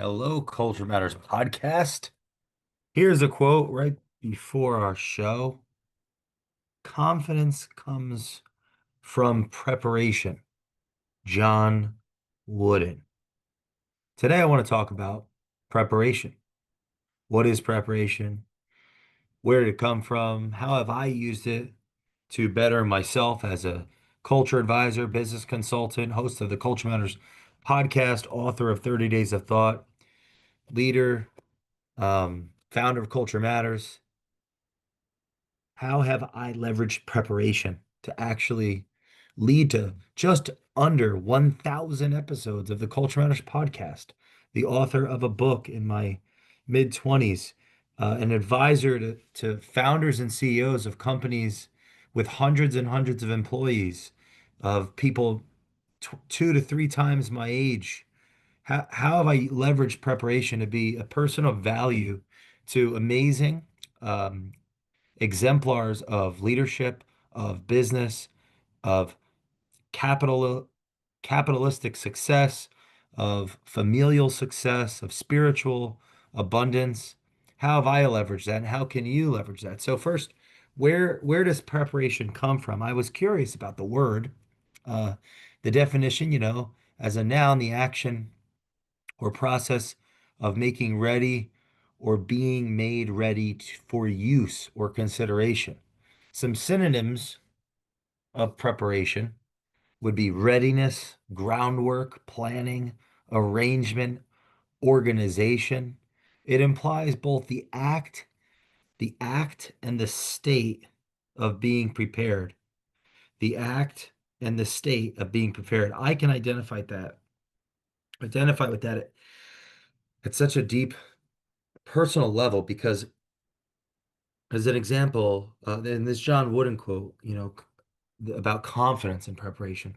Hello, Culture Matters podcast. Here's a quote right before our show. Confidence comes from preparation. John Wooden. Today, I want to talk about preparation. What is preparation? Where did it come from? How have I used it to better myself as a culture advisor, business consultant, host of the Culture Matters podcast, author of 30 Days of Thought, leader, founder of Culture Matters. How have I leveraged preparation to actually lead to just under 1,000 episodes of the Culture Matters podcast? The author of a book in my mid 20s, an advisor to founders and CEOs of companies with hundreds and hundreds of employees, of people 2 to 3 times my age. How have I leveraged preparation to be a person of value to amazing, um, exemplars of leadership, of business, of capital, capitalistic success, of familial success, of spiritual abundance? How have I leveraged that, and how can you leverage that? So first, where does preparation come from? I was curious about the word, uh, the definition, as a noun, the action or process of making ready or being made ready for use or consideration. Some synonyms of preparation would be readiness, groundwork, planning, arrangement, organization. It implies both the act and the state of being prepared. The act and the state of being prepared. I can identify with that at such a deep personal level because, as an example, in this John Wooden quote, about confidence and preparation.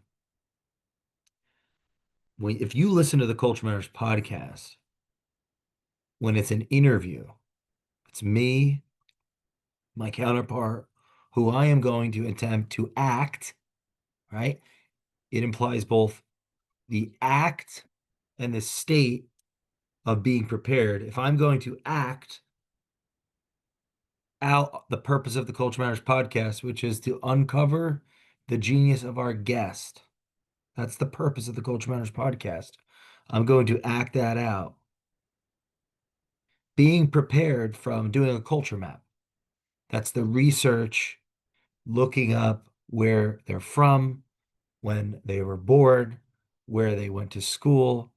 If you listen to the Culture Matters podcast, when it's an interview, it's me, my counterpart, who I am going to attempt to act, right? It implies both the act and the state of being prepared. If I'm going to act out the purpose of the Culture Matters podcast, which is to uncover the genius of our guest. That's the purpose of the Culture Matters podcast. I'm going to act that out. Being prepared from doing a culture map. That's the research, looking up where they're from, when they were born, where they went to school,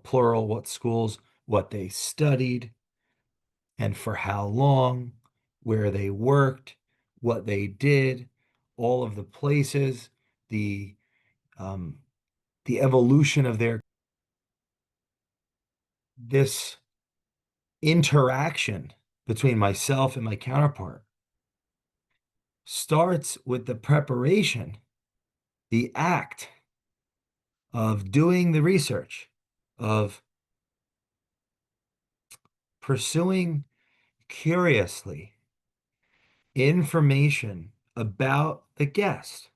plural, what schools, what they studied, and for how long, where they worked, what they did, all of the places, the um, the evolution of their this interaction between myself and my counterpart starts with the preparation, the act of doing the research, of pursuing curiously information about the guest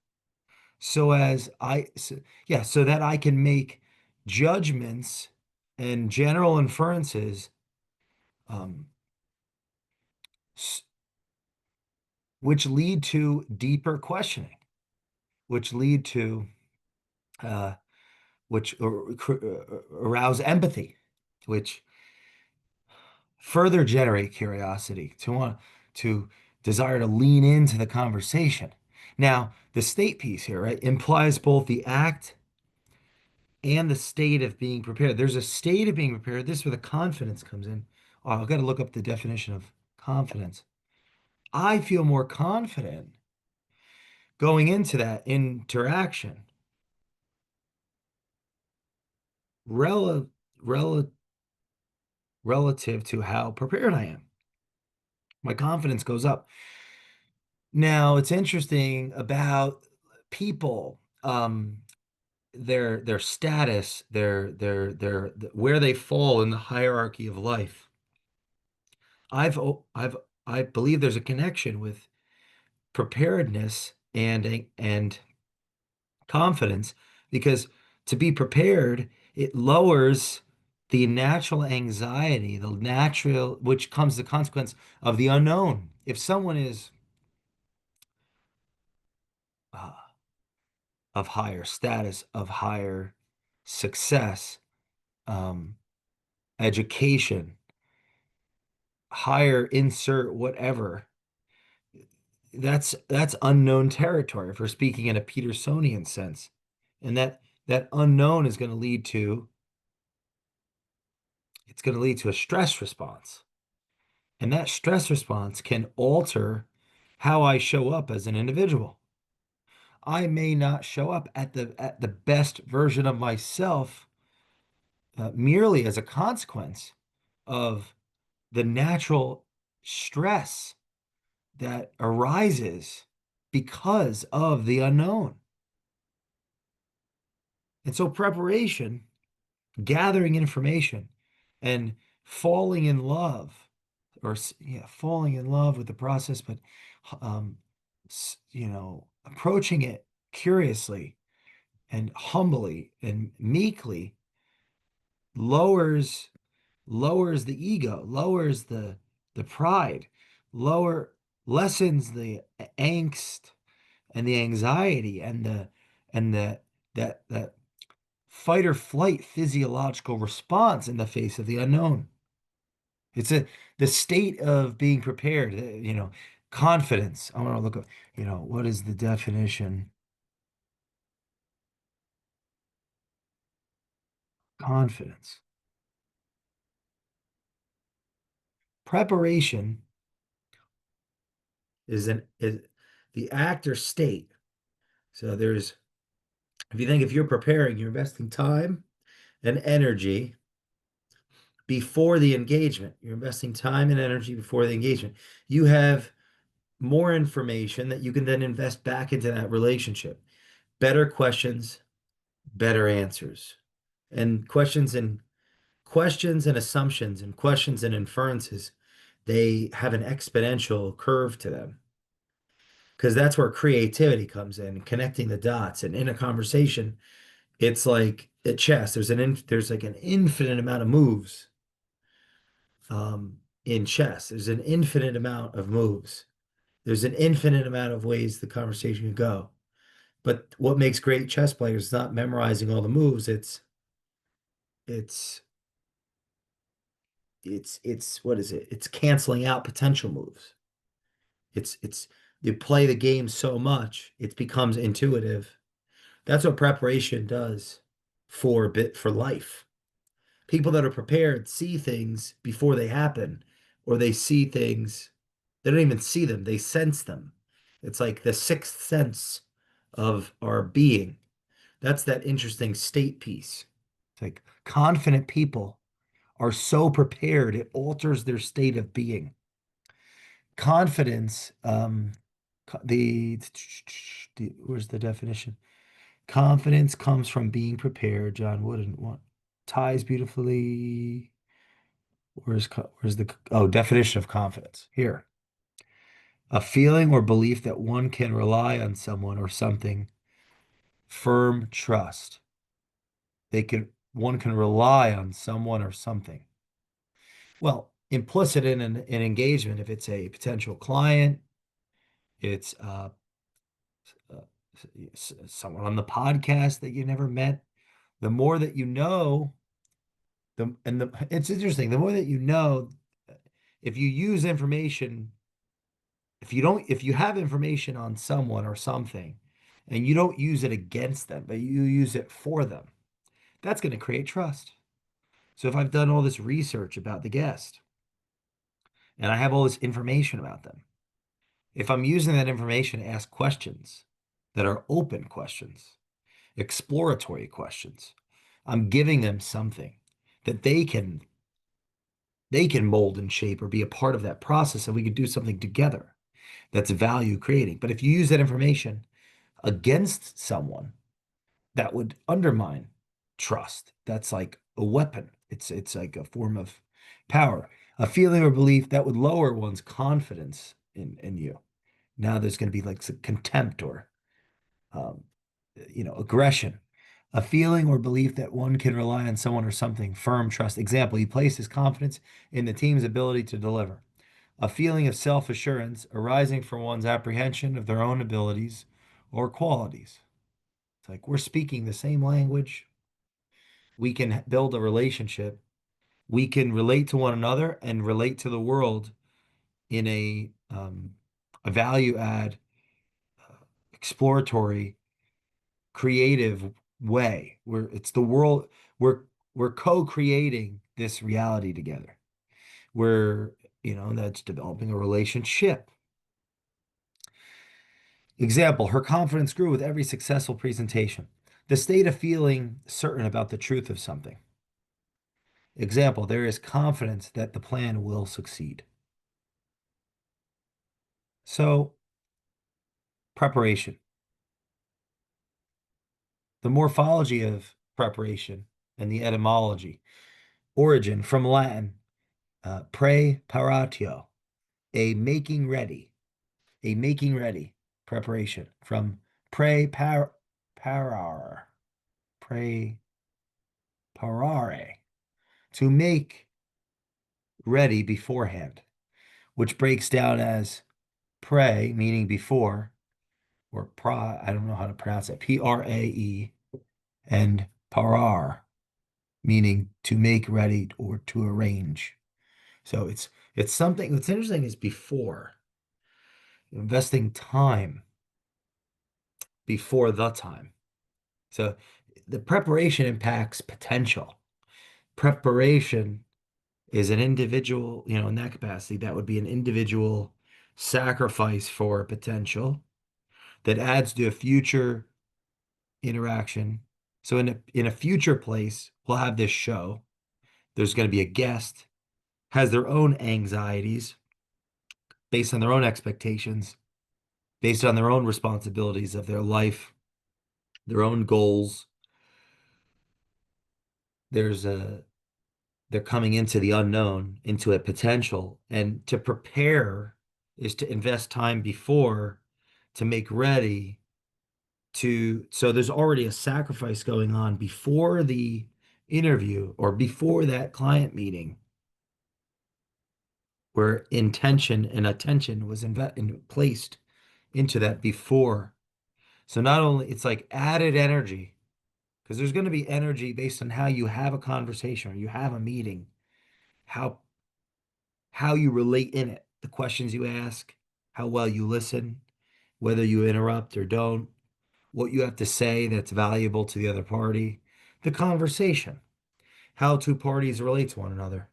so that I can make judgments and general inferences, um, which lead to deeper questioning, which lead to uh, which arouse empathy, which further generate curiosity, to want to desire to lean into the conversation. Now, the state piece here, right, implies both the act and the state of being prepared. There's a state of being prepared. This is where the confidence comes in. Oh, I've got to look up the definition of confidence. I feel more confident going into that interaction rel rel relative to how prepared I am. My confidence goes up. Now, it's interesting about people, their status, their where they fall in the hierarchy of life. I've o- I've I believe there's a connection with preparedness and confidence, because to be prepared, it lowers the natural anxiety, which comes the consequence of the unknown. If someone is uh, of higher status, of higher success, um, education, higher insert whatever, that's unknown territory if we're speaking in a Petersonian sense. And that unknown is going to lead to it's going to lead to a stress response. And that stress response can alter how I show up as an individual. I may not show up at the best version of myself merely as a consequence of the natural stress that arises because of the unknown. And so preparation, gathering information, and falling in love, yeah, falling in love with the process, but um, approaching it curiously and humbly and meekly lowers lowers the ego, lowers the pride, lower lessens the angst and the anxiety and the that fight or flight physiological response in the face of the unknown. It's the state of being prepared, confidence. I want to look up, what is the definition? Confidence. Preparation is the act or state. So if you're preparing, you're investing time and energy before the engagement. You're investing time and energy before the engagement. You have more information that you can then invest back into that relationship. Better questions, better answers. And questions and assumptions and questions and inferences, they have an exponential curve to them. Because that's where creativity comes in, connecting the dots. And in a conversation, it's like at chess. There's like an infinite amount of moves in chess. There's an infinite amount of moves. There's an infinite amount of ways the conversation can go. But what makes great chess players is not memorizing all the moves. It's it's what is it? It's canceling out potential moves. It's you play the game so much, it becomes intuitive. That's what preparation does for life. People that are prepared see things before they happen, or they see things, they don't even see them, they sense them. It's like the sixth sense of our being. That's that interesting state piece. It's like confident people are so prepared, it alters their state of being. Confidence, where's the definition? Confidence comes from being prepared. John Wooden ties beautifully. Where's the definition of confidence? Here. A feeling or belief that one can rely on someone or something, firm trust. One can rely on someone or something. Well, implicit in an engagement, if it's a potential client, it's uh, someone on the podcast that you never met. The more that you know, it's interesting. The more that you know, if you use information, if you have information on someone or something, and you don't use it against them, but you use it for them, that's going to create trust. So if I've done all this research about the guest and I have all this information about them, if I'm using that information to ask questions that are open questions, exploratory questions, I'm giving them something that they can mold and shape or be a part of that process, and we could do something together that's value creating. But if you use that information against someone, that would undermine trust. That's like a weapon. It's like a form of power. A feeling or belief that would lower one's confidence in you. Now there's going to be like some contempt or um, aggression. A feeling or belief that one can rely on someone or something, firm trust. Example, he placed his confidence in the team's ability to deliver. A feeling of self-assurance arising from one's apprehension of their own abilities or qualities. It's like we're speaking the same language. We can build a relationship. We can relate to one another and relate to the world in a value add, exploratory, creative way. Where it's the world. We're we're co-creating this reality together. We're, that's developing a relationship. Example, her confidence grew with every successful presentation. The state of feeling certain about the truth of something. Example, there is confidence that the plan will succeed. So, preparation. The morphology of preparation and the etymology. Origin from Latin, preparatio, a making ready, preparation. From preparare, preparare, to make ready beforehand, which breaks down as pre, meaning before, or pra, I don't know how to pronounce it, Prae, and parar, meaning to make ready or to arrange. So it's something that's interesting is before, investing time before the time. So the preparation impacts potential. Preparation is an individual, in that capacity, that would be an individual sacrifice for potential that adds to a future interaction. So in a future place, we'll have this show. There's going to be a guest, has their own anxieties based on their own expectations, based on their own responsibilities of their life, their own goals. There's a they're coming into the unknown, into a potential, and to prepare is to invest time before to make ready so there's already a sacrifice going on before the interview or before that client meeting where intention and attention was placed into that before. So not only it's like added energy, because there's going to be energy based on how you have a conversation or you have a meeting, how how you relate in it, the questions you ask, how well you listen, whether you interrupt or don't, what you have to say that's valuable to the other party, the conversation, how two parties relate to one another.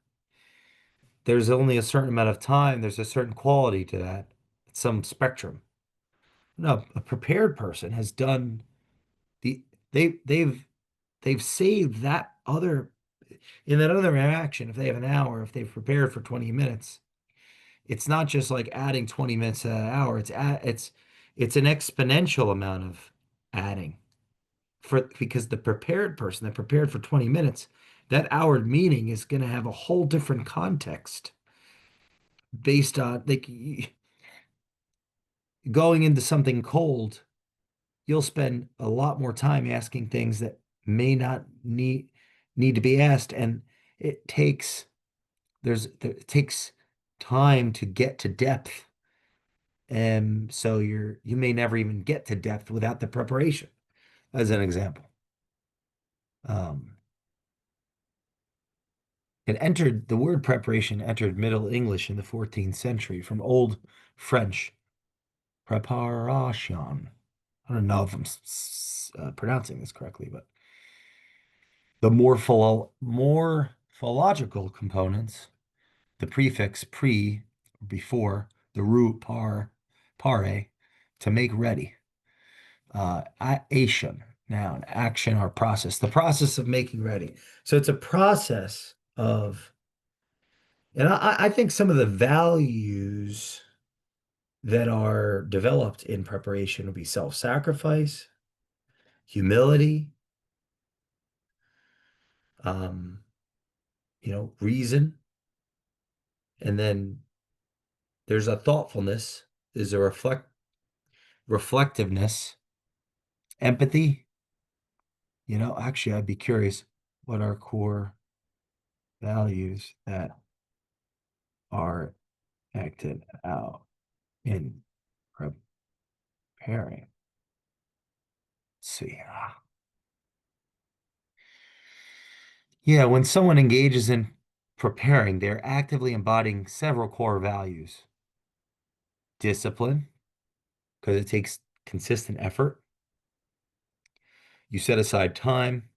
There's only a certain amount of time, there's a certain quality to that, some spectrum. No, a prepared person has done the they've saved that other in that other interaction. If they have an hour, if they've prepared for 20 minutes, it's not just like adding 20 minutes to that hour. It's an exponential amount of adding because the prepared person that prepared for 20 minutes, that hour meeting is going to have a whole different context based on like going into something cold. You'll spend a lot more time asking things that may not need to be asked, and it takes it takes time to get to depth. And so you may never even get to depth without the preparation, as an example. Um, the word preparation entered Middle English in the 14th century from Old French, preparation. I don't know if I'm pronouncing this correctly, but the morphological components, the prefix pre, before, the root pare, to make ready. Ation, noun, action or process, the process of making ready. So it's a process of, and I think some of the values that are developed in preparation will be self-sacrifice, humility, um, reason, and then there's a thoughtfulness, there's a reflectiveness, empathy, Actually, I'd be curious what are core values that are acted out in preparing. Let's see. Yeah, when someone engages in preparing, they're actively embodying several core values. Discipline, because it takes consistent effort. You set aside time,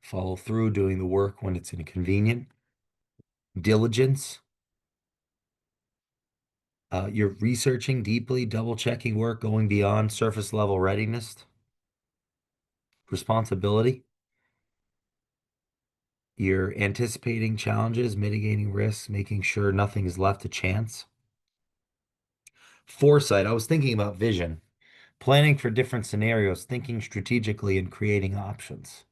follow through doing the work when it's inconvenient. Diligence, you're researching deeply, double checking work, going beyond surface level readiness. Responsibility, you're anticipating challenges, mitigating risks, making sure nothing is left to chance. Foresight, I was thinking about vision, planning for different scenarios, thinking strategically, and creating options.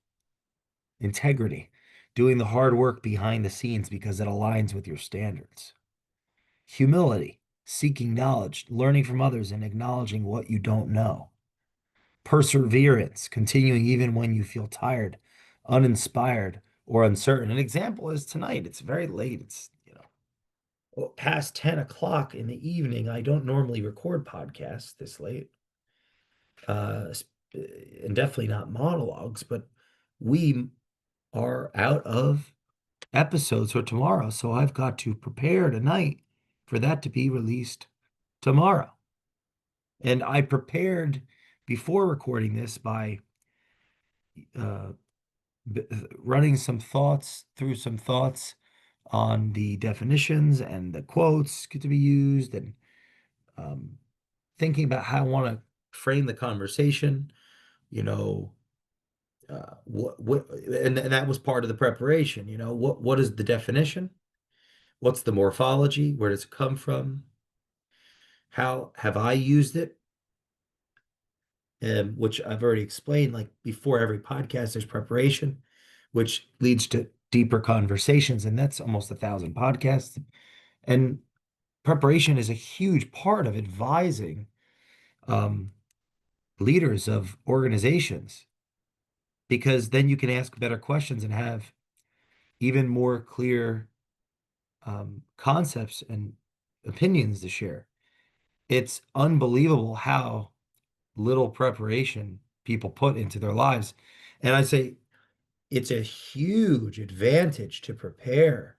Integrity, doing the hard work behind the scenes because it aligns with your standards. Humility, seeking knowledge, learning from others, and acknowledging what you don't know. Perseverance, continuing even when you feel tired, uninspired, or uncertain. An example is tonight. It's very late. It's, past 10 o'clock in the evening. I don't normally record podcasts this late, uh, and definitely not monologues, but we are out of episodes for tomorrow. So I've got to prepare tonight for that to be released tomorrow. And I prepared before recording this by uh, running some thoughts through some thoughts on the definitions and the quotes to be used, and um, thinking about how I want to frame the conversation. You know, and that was part of the preparation. What is the definition? What's the morphology? Where does it come from? How have I used it? Which I've already explained, like before every podcast, there's preparation, which leads to deeper conversations. And that's almost 1,000 podcasts. And preparation is a huge part of advising um, leaders of organizations, because then you can ask better questions and have even more clear concepts and opinions to share. It's unbelievable how little preparation people put into their lives. And I say it's a huge advantage to prepare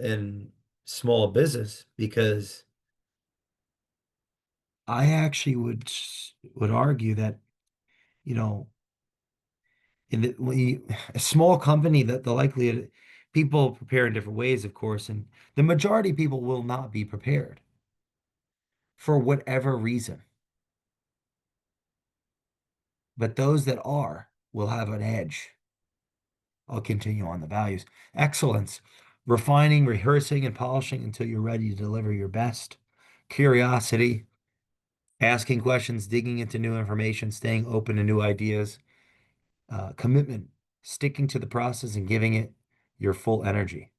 in small business, because I actually would argue that, you know, a small company, that the likelihood people prepare in different ways, of course, and the majority of people will not be prepared for whatever reason. But those that are will have an edge. I'll continue on the values. Excellence, refining, rehearsing, and polishing until you're ready to deliver your best. Curiosity, asking questions, digging into new information, staying open to new ideas. Commitment, sticking to the process and giving it your full energy.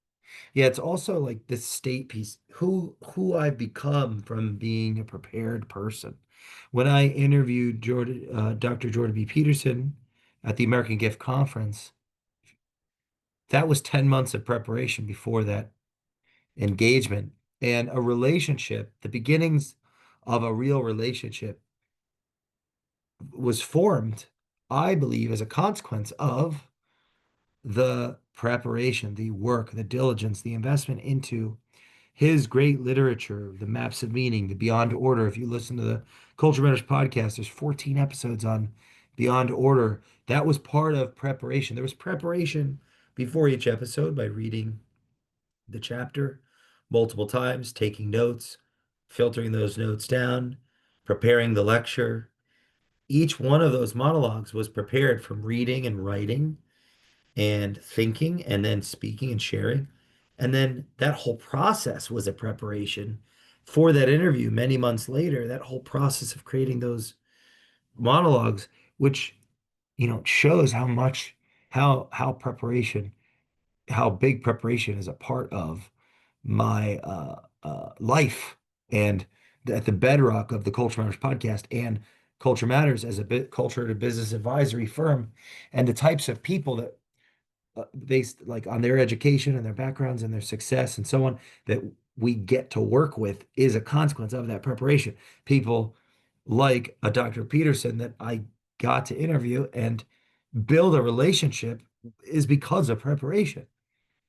Yeah, it's also like this state piece, who I've become from being a prepared person. When I interviewed Dr. Jordan B. Peterson at the American Gift Conference, that was 10 months of preparation before that engagement, and a relationship, the beginnings of a real relationship was formed, I believe, as a consequence of the preparation, the work, the diligence, the investment into his great literature, The Maps of Meaning, The Beyond Order. If you listen to the Culture Matters podcast, there's 14 episodes on Beyond Order. That was part of preparation. There was preparation before each episode by reading the chapter multiple times, taking notes, filtering those notes down, preparing the lecture. Each one of those monologues was prepared from reading and writing and thinking and then speaking and sharing. And then that whole process was a preparation for that interview many months later, that whole process of creating those monologues, which, shows how much, how preparation, how big preparation is a part of my life, and at the bedrock of the Culture Matters podcast and Culture Matters as a bit culture to business advisory firm, and the types of people that based like on their education and their backgrounds and their success and so on that we get to work with is a consequence of that preparation. People like a Dr. Peterson that I got to interview and build a relationship is because of preparation.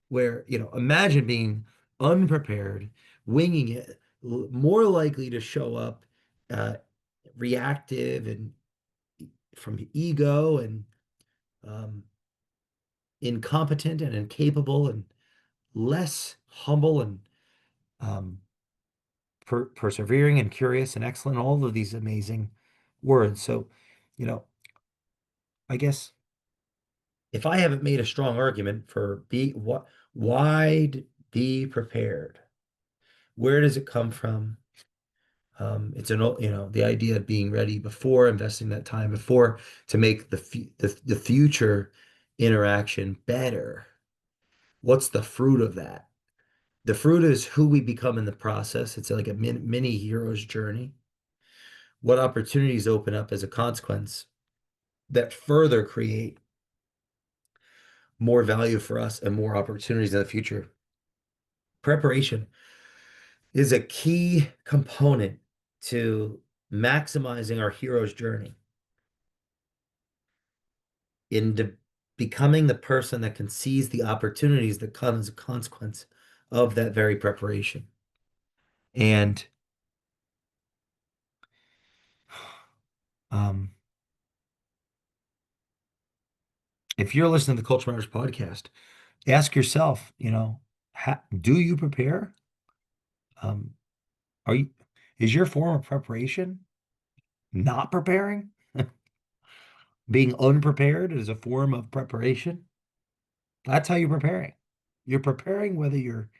Where, imagine being unprepared, winging it, more likely to show up uh, reactive and from ego and um, incompetent and incapable and less humble and um, persevering and curious and excellent, all of these amazing words. So, you know, I guess if I haven't made a strong argument for be prepared, where does it come from? It's the idea of being ready before, investing that time before to make the future interaction better. What's the fruit of that? The fruit is who we become in the process. It's like a mini hero's journey. What opportunities open up as a consequence that further create more value for us and more opportunities in the future. Preparation is a key component to maximizing our hero's journey into becoming the person that can seize the opportunities that come as a consequence of that very preparation. And um, if you're listening to the Culture Matters podcast, ask yourself, do you prepare? Um, are you, is your form of preparation not preparing? Being unprepared is a form of preparation. That's how you're preparing. You're preparing whether you're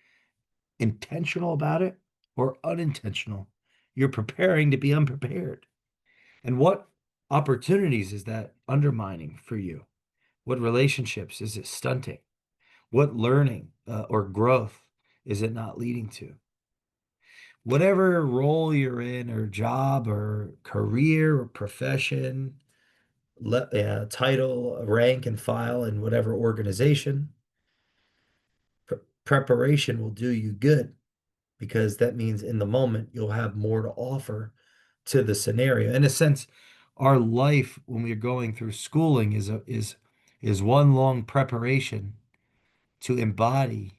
intentional about it or unintentional. You're preparing to be unprepared. And what opportunities is that undermining for you? What relationships is it stunting? What learning or growth is it not leading to? Whatever role you're in, or job, or career, or profession, title, rank, and file in whatever organization, preparation will do you good because that means in the moment you'll have more to offer to the scenario. In a sense, our life when we're going through schooling is one long preparation to embody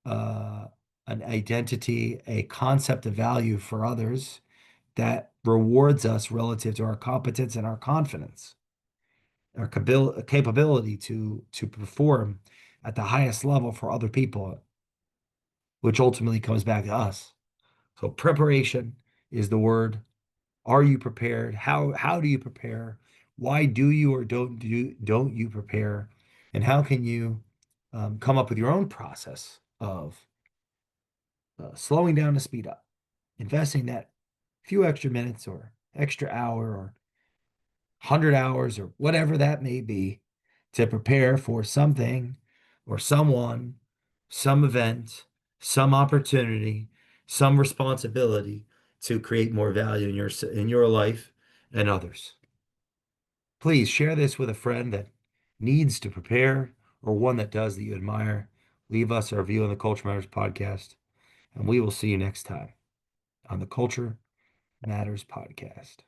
uh, an identity, a concept of value for others that rewards us relative to our competence and our confidence, our capability to perform at the highest level for other people, which ultimately comes back to us. So preparation is the word. Are you prepared? How do you prepare? Why do you or don't you prepare? And how can you come up with your own process of slowing down to speed up, investing that few extra minutes or extra hour or 100 hours or whatever that may be to prepare for something or someone, some event, some opportunity, some responsibility to create more value in your life and others. Please share this with a friend that needs to prepare or one that does that you admire. Leave us a review on the Culture Matters podcast, and we will see you next time on the Culture Matters podcast.